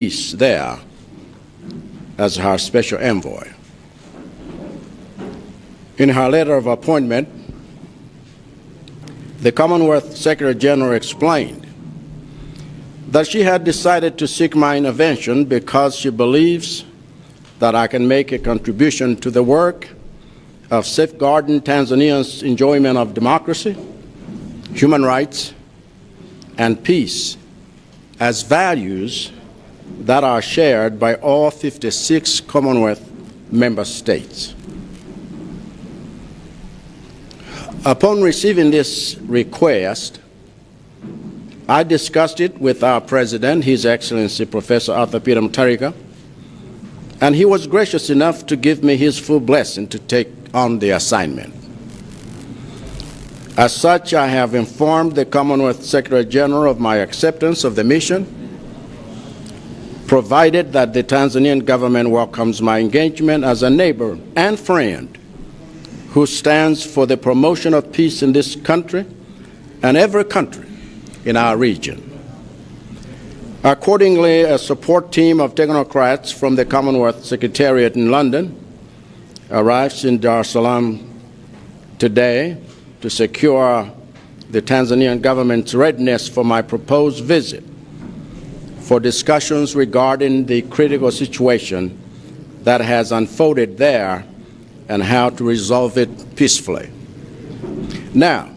peace there as her special envoy. In her letter of appointment, the Commonwealth Secretary General explained that she had decided to seek my intervention because she believes that I can make a contribution to the work of safeguarding Tanzania's enjoyment of democracy, human rights, and peace as values that are shared by all 56 Commonwealth member states. Upon receiving this request, I discussed it with our President, His Excellency Professor Arthur Peter Mutharika, and he was gracious enough to give me his full blessing to take on the assignment. As such, I have informed the Commonwealth Secretary General of my acceptance of the mission, provided that the Tanzanian government welcomes my engagement as a neighbor and friend who stands for the promotion of peace in this country and every country in our region. Accordingly, a support team of technocrats from the Commonwealth Secretariat in London arrives in Dar es Salaam today to secure the Tanzanian government's readiness for my proposed visit for discussions regarding the critical situation that has unfolded there and how to resolve it peacefully. Now,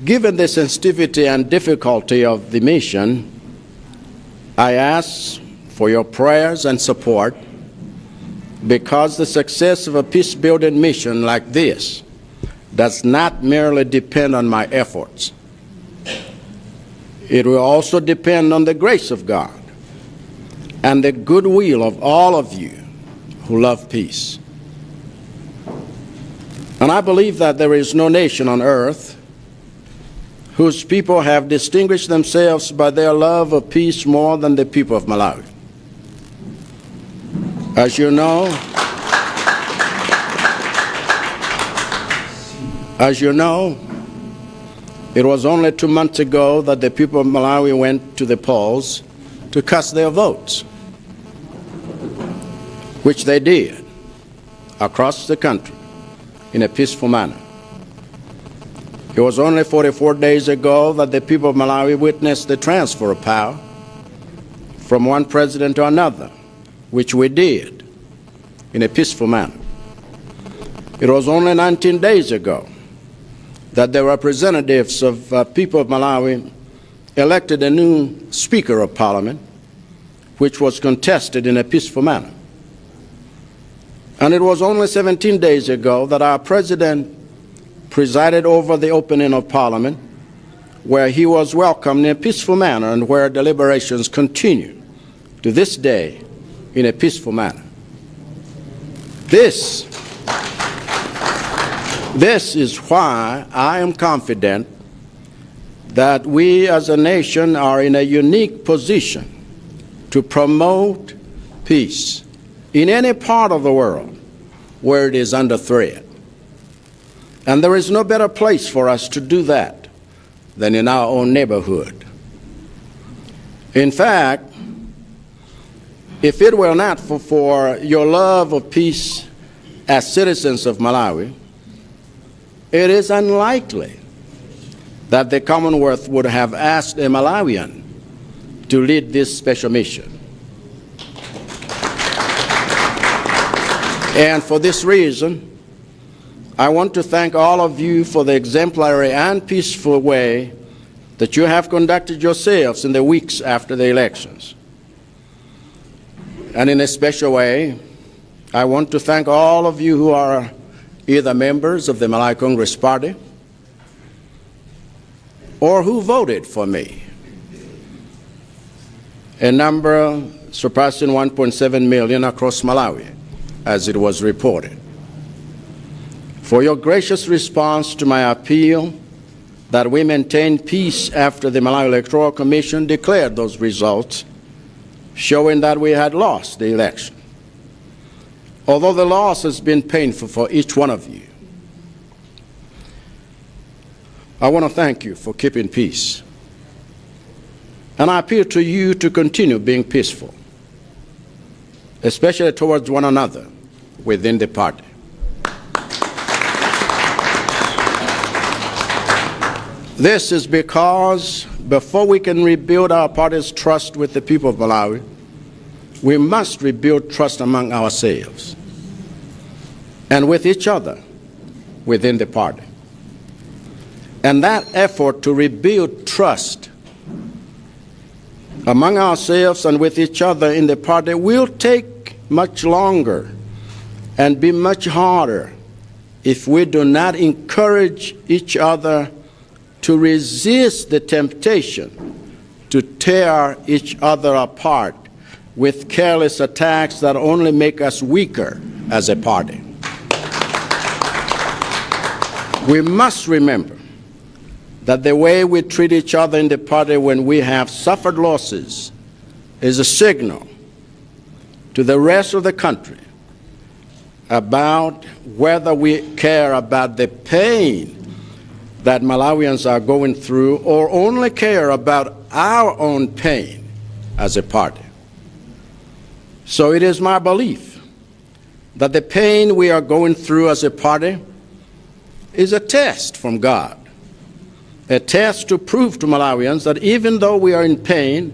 given the sensitivity and difficulty of the mission, I ask for your prayers and support, because the success of a peace-building mission like this does not merely depend on my efforts. It will also depend on the grace of God and the goodwill of all of you who love peace. And I believe that there is no nation on earth whose people have distinguished themselves by their love of peace more than the people of Malawi. As you know, it was only 2 months ago that the people of Malawi went to the polls to cast their votes, which they did across the country in a peaceful manner. It was only 44 days ago that the people of Malawi witnessed the transfer of power from one president to another, which we did in a peaceful manner. It was only 19 days ago that the representatives of people of Malawi elected a new Speaker of Parliament, which was contested in a peaceful manner. And it was only 17 days ago that our President presided over the opening of Parliament, where he was welcomed in a peaceful manner and where deliberations continue to this day in a peaceful manner. This is why I am confident that we as a nation are in a unique position to promote peace in any part of the world where it is under threat. And there is no better place for us to do that than in our own neighborhood. In fact, if it were not for your love of peace as citizens of Malawi, it is unlikely that the Commonwealth would have asked a Malawian to lead this special mission. And for this reason, I want to thank all of you for the exemplary and peaceful way that you have conducted yourselves in the weeks after the elections. And in a special way, I want to thank all of you who are either members of the Malawi Congress Party or who voted for me, a number surpassing 1.7 million across Malawi, as it was reported, for your gracious response to my appeal that we maintain peace after the Malawi Electoral Commission declared those results, showing that we had lost the election. Although the loss has been painful for each one of you, I want to thank you for keeping peace. And I appeal to you to continue being peaceful, especially towards one another within the party. This is because before we can rebuild our party's trust with the people of Malawi, we must rebuild trust among ourselves and with each other within the party. And that effort to rebuild trust among ourselves and with each other in the party will take much longer and be much harder if we do not encourage each other to resist the temptation to tear each other apart with careless attacks that only make us weaker as a party. We must remember that the way we treat each other in the party when we have suffered losses is a signal to the rest of the country about whether we care about the pain that Malawians are going through or only care about our own pain as a party. So it is my belief that the pain we are going through as a party is a test from God, a test to prove to Malawians that even though we are in pain,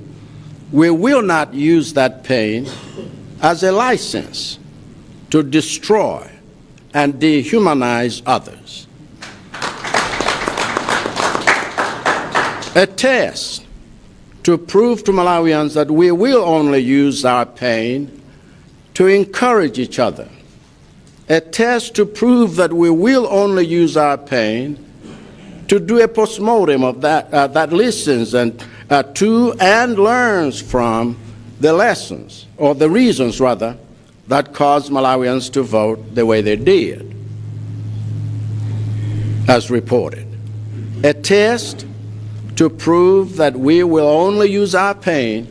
we will not use that pain as a license to destroy and dehumanize others. A test to prove to Malawians that we will only use our pain to encourage each other. A test to prove that we will only use our pain to do a postmortem of that listens and to and learns from the lessons, or the reasons rather, that caused Malawians to vote the way they did, as reported. A test to prove that we will only use our pain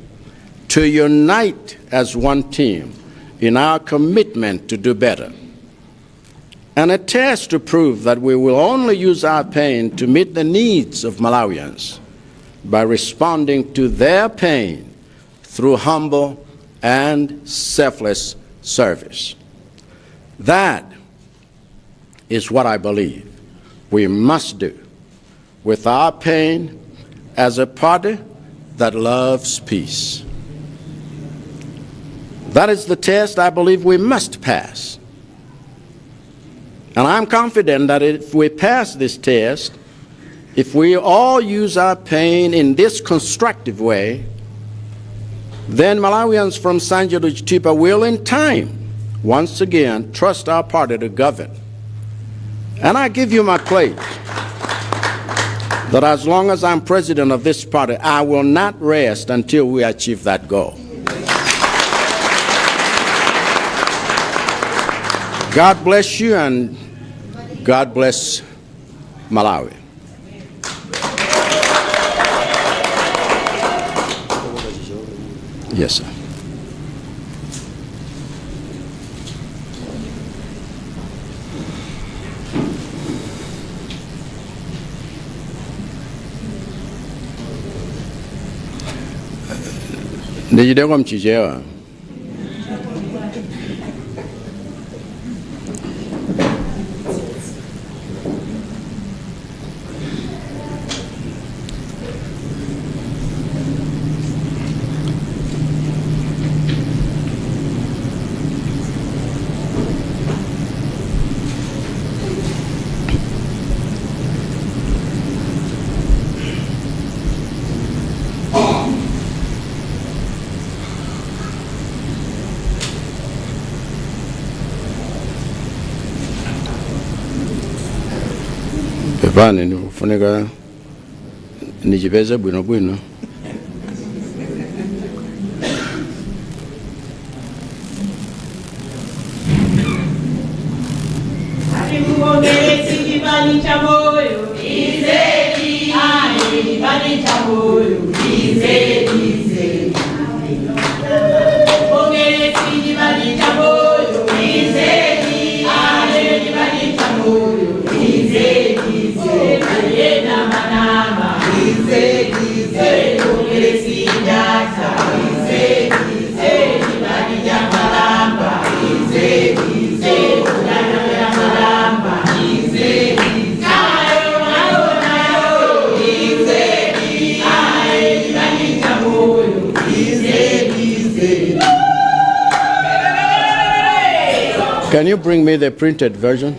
to unite as one team in our commitment to do better. And a test to prove that we will only use our pain to meet the needs of Malawians by responding to their pain through humble and selfless service. That is what I believe we must do with our pain as a party that loves peace. That is the test I believe we must pass. And I'm confident that if we pass this test, if we all use our pain in this constructive way, then Malawians from Sanje to Chitipa will in time, once again, trust our party to govern. And I give you my pledge that as long as I'm president of this party, I will not rest until we achieve that goal. God bless you, and God bless Malawi. Yes, sir. Ndijideko mchichewa. Pepani nifuneka nijipeze bwino bwino. Dize, Can you bring me the printed version?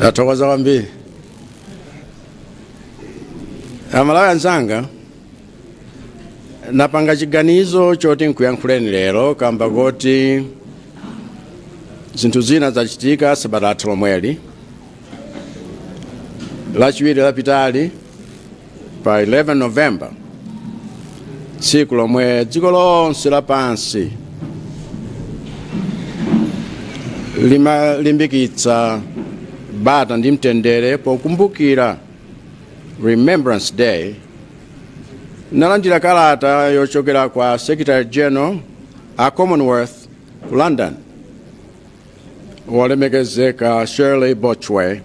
Athokoza kwambiri. Amalawi anzanga, napanga chiganizo choti nkuyankhuleni lero kamba kuti zinthu zina zachitika sabata latha lomweli lachiwiri lapitali pa 11 November, tsiku lomwe dziko lonse lapansi limalimbikitsa bata ndi mtendere pokumbukira Remembrance Day. Nalandira kalata yochokera kwa Secretary General a Commonwealth ku London, wolemekezeka Shirley Bochwe,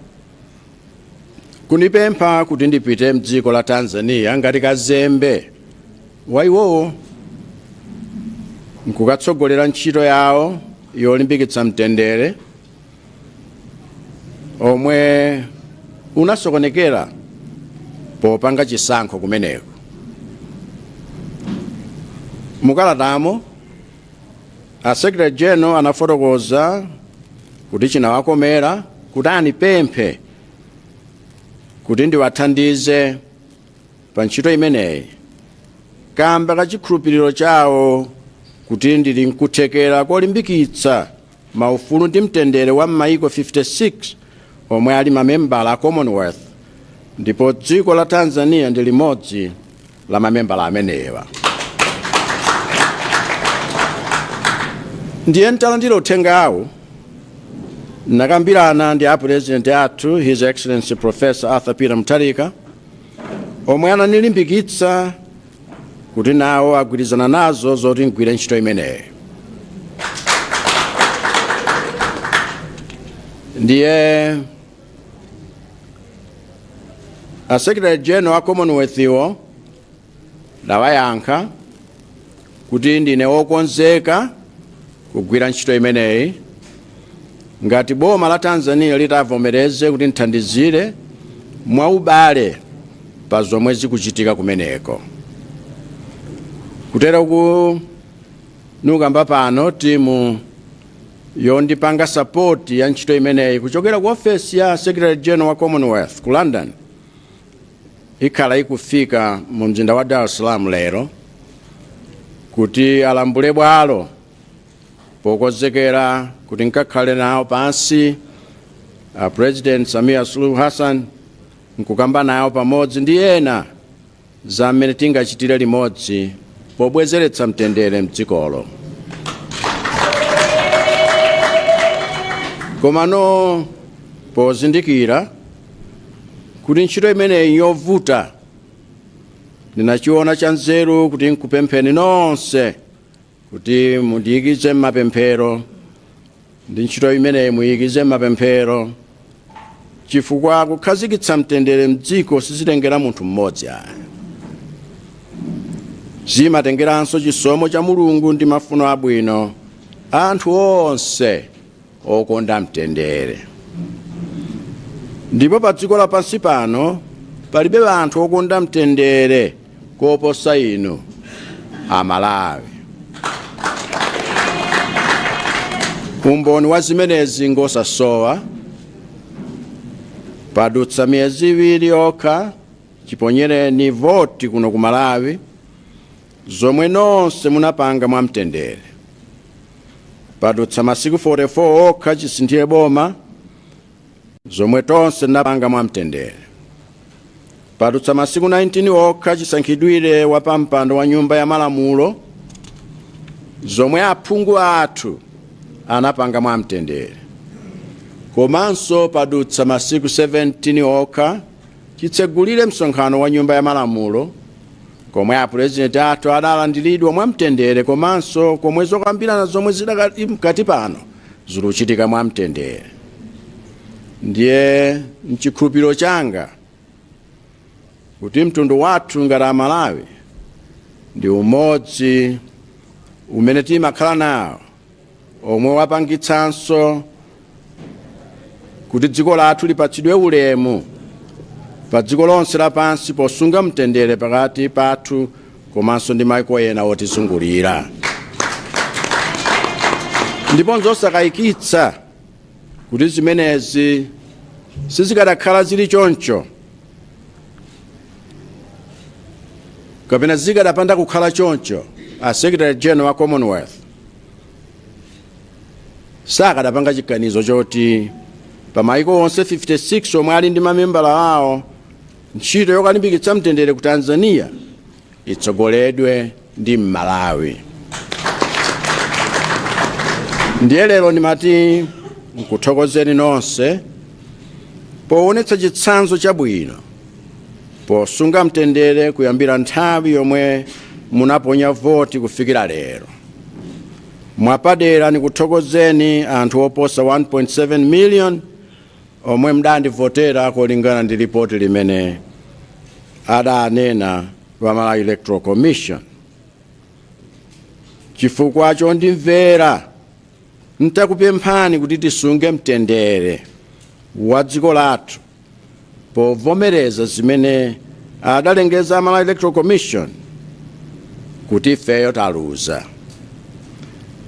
kunipempha kuti ndipite mdziko la Tanzania ngati kazembe wa iwowo nkukatsogolera ntchito yawo yolimbikitsa mtendere omwe unasokonekera popanga chisankho kumeneko. Mukalatamo a Secretary General anafotokoza kuti chinawakomera kuti anipemphe kuti ndiwathandize pa ntchito imeneyi kamba kachikhulupiriro chawo kuti ndili nkuthekera kolimbikitsa maufulu ndi mtendere wa m'mayiko 56 omwe ali mamembala a Commonwealth, ndipo dziko la Tanzania ndi limodzi la mamembala amenewa. Ndiye ntalandira uthengawo nakambirana ndi a President athu His Excellency Professor Arthur Peter Mutharika, omwe ananilimbikitsa kuti nawo agwirizana nazo zoti ngwire ntchito imeneyi. Ndiye a Secretary General a Commonwealth iwo dawayankha kuti ndine wokonzeka kugwira ntchito imeneyi ngati boma la Tanzania litavomereze kuti nthandizire mwaubale pa zomwe zikuchitika kumeneko. Kutero ku nukamba pano timu yondipanga support ya ntchito imeneyi kuchokera ku office ya Secretary General wa Commonwealth ku London ikhala ikufika mu mzinda wa Dar es Salaam lero kuti alambule bwalo pokonzekera kuti nkakhale nawo pansi President Samia Suluhu Hassan nkukamba nawo pamodzi ndi ena za mmene tingachitire limodzi pobwezeretsa mtendere mdzikolo. Komano pozindikira kuti ntchito imeneyi yovuta, ndinachiona chanzeru kuti nkupempheni nonse kuti mundiyikize m'mapemphero, ndi ntchito imeneyi muyikize m'mapemphero, chifukwa kukhazikitsa mtendere mdziko sizitengera munthu mmodzi ayi. Zimatengeranso chisomo cha Mulungu ndi mafuno abwino anthu onse okonda mtendere. Ndipo pa dziko lapansi pano palibe banthu okonda mtendere koposa inu Amalawi. Umboni wa zimenezi ngosasowa padutsa miyezi 2 yokha chiponyereni voti kuno ku Malawi zomwe nonse munapanga mwa mtendere. Padutsa masiku 44 okha chisinthire boma zomwe tonse napanga mwa mtendere. Padutsa masiku 19 okha chisankhidwire wapampando wa nyumba ya malamulo zomwe aphungu athu anapanga mwa mtendere. Komanso padutsa masiku 17 okha chitsegulire msonkhano wa nyumba ya malamulo komwe apresidenti athu adalandiridwa mwa mtendere, komanso komwe zokambirana zomwe zidakali mkati pano ziluchitika mwa mtendere. Ndiye mchikhulupiriro changa kuti mtundu wathu ngati Amalawi ndi umodzi umene timakhala nawo omwe wapangitsanso kuti dziko lathu lipatsidwe ulemu pa dziko lonse lapansi posunga mtendere pakati pathu komanso ndi maiko ena otizungulira. Ndipo nzosakayikitsa kuti zimenezi sizikadakhala zili choncho kapena zikadapanda kukhala choncho, a Secretary General wa Commonwealth sakadapanga chiganizo choti pa maiko onse 56 omwe ali ndi mamembala awo ntchito yokalimbikitsa mtendere ku Tanzania itsogoledwe ndi Malawi. Ndiye lero ndimati nkuthokozeni nonse poonetsa chitsanzo chabwino posunga mtendere kuyambira nthawi yomwe munaponya voti kufikira lero. Mwapadera nikuthokozeni anthu oposa 1.7 million omwe mdandivotera kulingana ndi ripoti limene adanena wa Malawi Electoral Commission. Chifukwa chondimvera ntakupemphani kuti tisunge mtendere wa dziko lathu povomereza zimene adalengeza Malawi Electoral Commission kuti ifeyo taluza.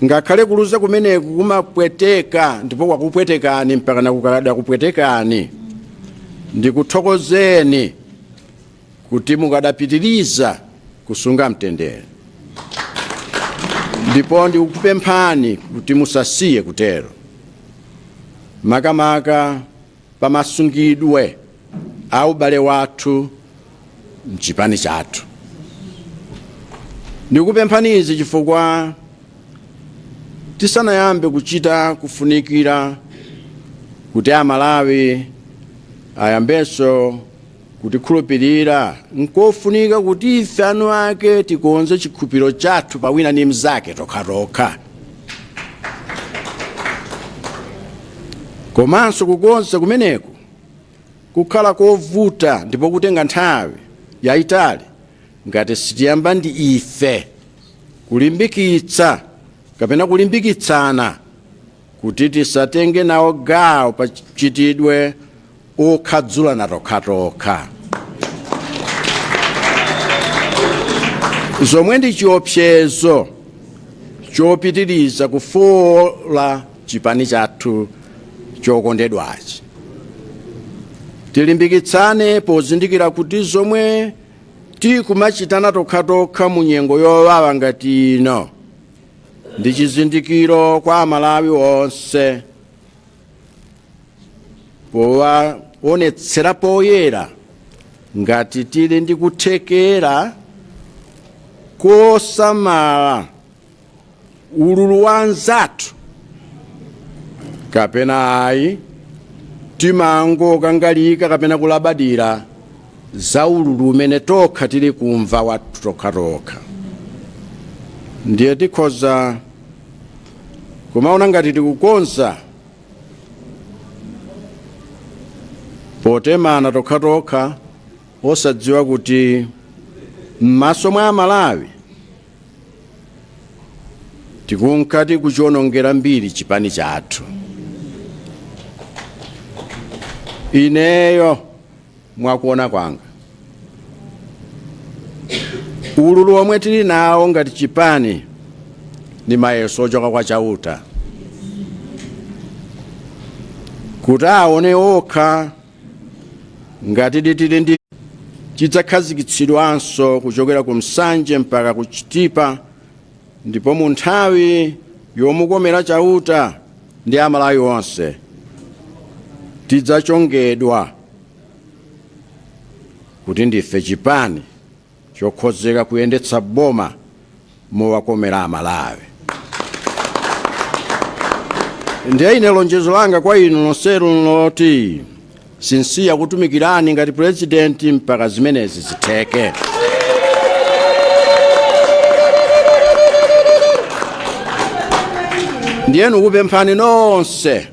Ngakhale kuluza kumeneku kumapweteka ndipo kwakupwetekani mpaka nakukada kupwetekani, ndikuthokozeni kuti mukadapitiriza kusunga mtendere. Ndipo ndikupemphani kuti musasiye kutero, makamaka pamasungidwe au bale wathu mchipani chathu. Ndikupemphani izi chifukwa tisanayambe kuchita kufunikira kuti Amalawi ayambenso kutikhulupirira, nkofunika kuti ife anu ake tikonze chikhulupiriro chathu pa wina ndi mnzake tokhatokha. Komanso kukonza kumeneku kukhala kovuta ndipo kutenga nthawi yayitali ngati sitiyamba ndi ife kulimbikitsa kapena kulimbikitsana kuti tisatenge nawo gawo pa chitidwe okhadzulana tokhatokha. Zomwe ndi chiopsezo chopitiriza kufola chipani chathu chokondedwachi. Tilimbikitsane pozindikira kuti zomwe tikumachitana tokhatokha mu nyengo yowawa ngati ino ndi chizindikiro kwa Amalawi onse powaonetsera poyera ngati tili ndi kuthekera kosamala ululu wa anzathu kapena ayi timangokangalika kapena kulabadira za ululu umene tokha tili kumva wathu tokhatokha. Ndiye tikhoza kumaona ngati tikukonza potemana tokhatokha osadziwa kuti m'maso mwa Amalawi tikunkati kuchionongera mbiri chipani chathu. Ineyo mwakuona kwanga ululu omwe tili nawo ngati chipani ni mayeso ochoka kwa chauta kuti aone okha ngati tili ndi chidzakhazikitsidwanso kuchokera ku Msanje mpaka ku Chitipa, ndipo mu nthawi yomukomera chauta ndi Amalawi onse tidzachongedwa kuti ndife chipani chokhozeka kuyendetsa boma mowakomera Amalawi. Ndiye ine lonjezo langa kwa inu nonsenu loti sinsiya kutumikirani ngati president mpaka zimenezi zitheke. Ndiyenu kupemphani nonse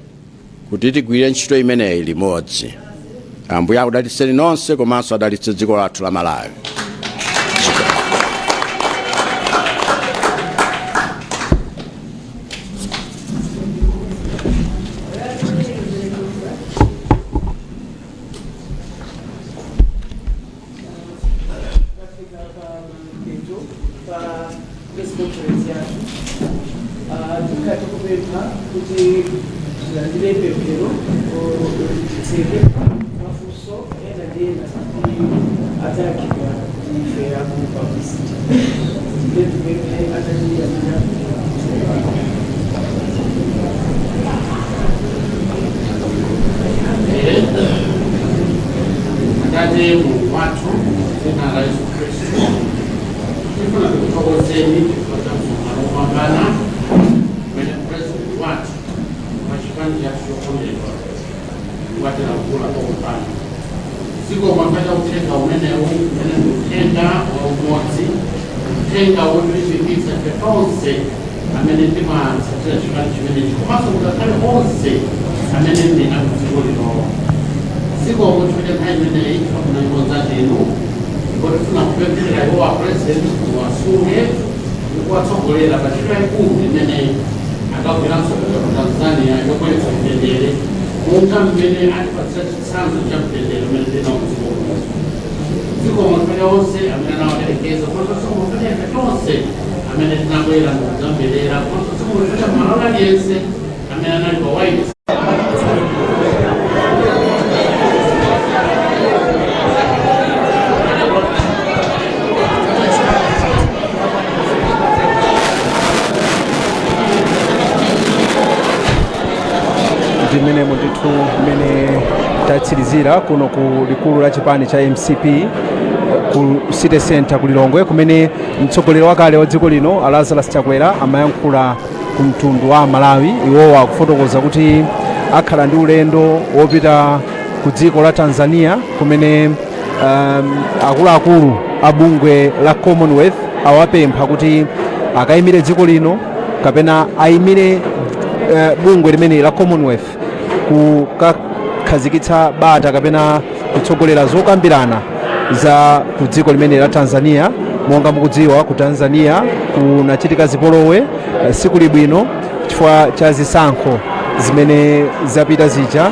kuti tigwire ntchito imeneyi limodzi. Ambuye akudalitseni nonse komanso adalitse dziko lathu la Malawi. Mene munditu mene tatsirizira kuno ku likulu la chipani cha MCP ku City Center ku Lilongwe, kumene mtsogoleri wakale wa dziko lino Lazarus Chakwera amayankhula ku mtundu wa Malawi. Iwowa kufotokoza kuti akhala ndi ulendo wopita ku dziko la Tanzania, kumene akuluakulu a bungwe la Commonwealth awapempha kuti akayimire dziko lino kapena ayimire bungwe limene la Commonwealth kukakhazikitsa bata kapena kutsogolera zokambirana za ku dziko limene la Tanzania. Monga mukudziwa ku Tanzania kunachitika zipolowe siku libwino chifukwa cha zisankho zimene zapita zija,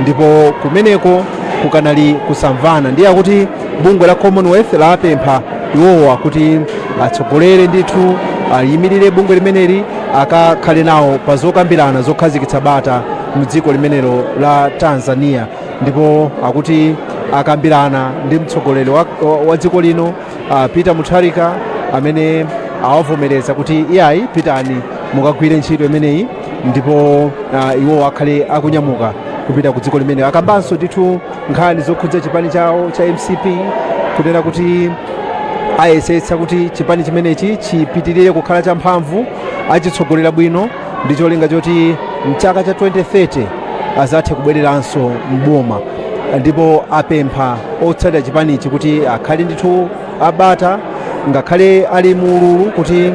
ndipo kumeneko kukanali kusamvana. Ndiye kuti bungwe la Commonwealth lapempha iwowa kuti atsogolere ndithu ayimirire bungwe limeneli akakhale nawo pa zokambirana zokhazikitsa bata mu dziko limenelo la Tanzania, ndipo akuti akambirana ndi mtsogoleri wa dziko lino Peter Mutharika amene awavomereza kuti iyayi pitani mukagwire ntchito imeneyi, ndipo iwo akhale akunyamuka kupita ku dziko limenelo. Akambanso ndithu nkhani zokhudza chipani chawo cha MCP kunena kuti ayesetsa kuti chipani chimenechi chipitirire kukhala champhamvu, achitsogolera bwino ndi cholinga choti mchaka cha 2030 azathe kubwereranso mboma, ndipo apempha otsatira chipanichi kuti akhale ndithu abata ngakhale ali mululu kuti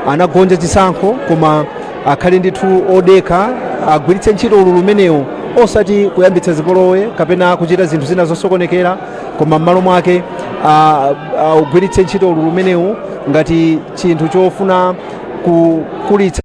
anagonja chisankho, koma akhale ndithu odekha agwiritse ntchito ululu umenewu osati kuyambitsa zipolowe kapena kuchita zinthu zina zosokonekera, koma m'malo mwake ugwiritse ntchito ululu umenewu ngati chinthu chofuna kukulitsa